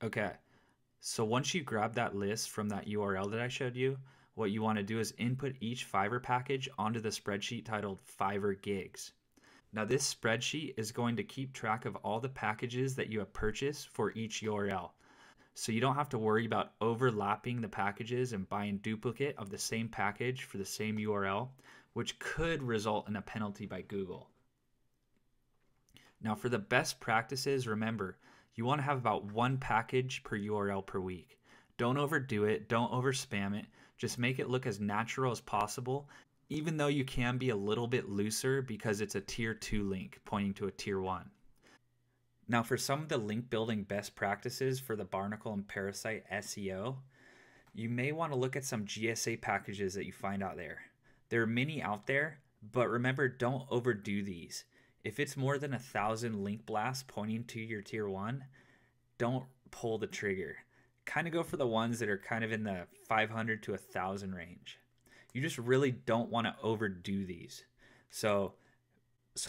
Okay, so once you grab that list from that URL that I showed you, what you want to do is input each Fiverr package onto the spreadsheet titled Fiverr Gigs. Now this spreadsheet is going to keep track of all the packages that you have purchased for each URL. So you don't have to worry about overlapping the packages and buying duplicate of the same package for the same URL, which could result in a penalty by Google. Now for the best practices, remember, you want to have about one package per URL per week. Don't overdo it, don't over spam it, just make it look as natural as possible, even though you can be a little bit looser because it's a tier 2 link pointing to a tier 1. Now for some of the link building best practices for the Barnacle and Parasite SEO, you may want to look at some GSA packages that you find out there. There are many out there, but remember, don't overdo these. If it's more than 1,000 link blasts pointing to your tier 1, don't pull the trigger. Kind of go for the ones that are kind of in the 500 to 1,000 range. You just really don't want to overdo these. So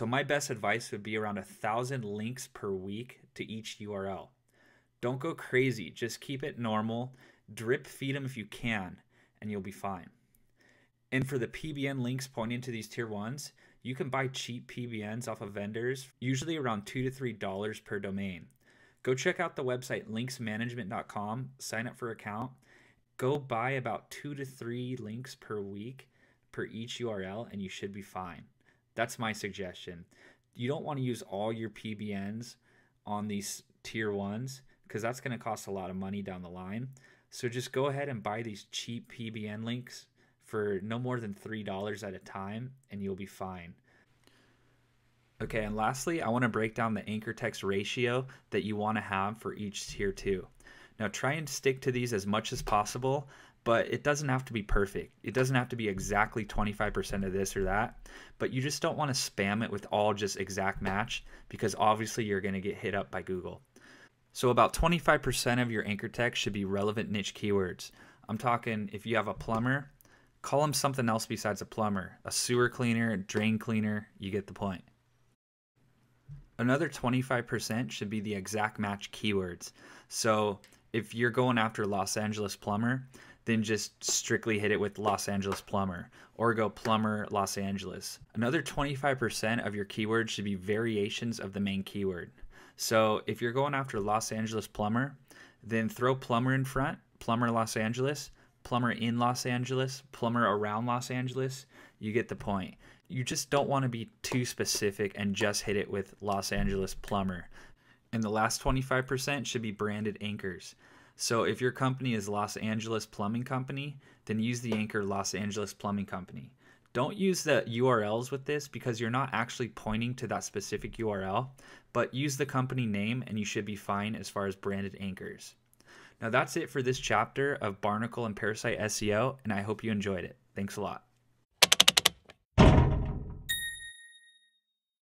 my best advice would be around 1,000 links per week to each URL. Don't go crazy, just keep it normal. Drip feed them if you can, and you'll be fine. And for the PBN links pointing to these tier 1s, you can buy cheap PBNs off of vendors, usually around $2 to $3 per domain. Go check out the website linksmanagement.com, sign up for an account. Go buy about 2 to 3 links per week per each URL, and you should be fine. That's my suggestion. You don't want to use all your PBNs on these tier 1s because that's going to cost a lot of money down the line. So just go ahead and buy these cheap PBN links for no more than $3 at a time, and you'll be fine. Okay, and lastly, I want to break down the anchor text ratio that you want to have for each tier 2. Now try and stick to these as much as possible, but it doesn't have to be perfect. It doesn't have to be exactly 25% of this or that, but you just don't want to spam it with all just exact match because obviously you're going to get hit up by Google. So about 25% of your anchor text should be relevant niche keywords. I'm talking if you have a plumber, call them something else besides a plumber, a sewer cleaner, a drain cleaner, you get the point. Another 25% should be the exact match keywords. So if you're going after Los Angeles plumber, then just strictly hit it with Los Angeles plumber or go plumber Los Angeles. Another 25% of your keywords should be variations of the main keyword. So if you're going after Los Angeles plumber, then throw plumber in front, plumber Los Angeles, plumber in Los Angeles, plumber around Los Angeles. You get the point. You just don't want to be too specific and just hit it with Los Angeles plumber. And the last 25% should be branded anchors. So if your company is Los Angeles Plumbing Company, then use the anchor Los Angeles Plumbing Company. Don't use the URLs with this because you're not actually pointing to that specific URL, but use the company name and you should be fine as far as branded anchors. Now that's it for this chapter of Barnacle and Parasite SEO, and I hope you enjoyed it. Thanks a lot.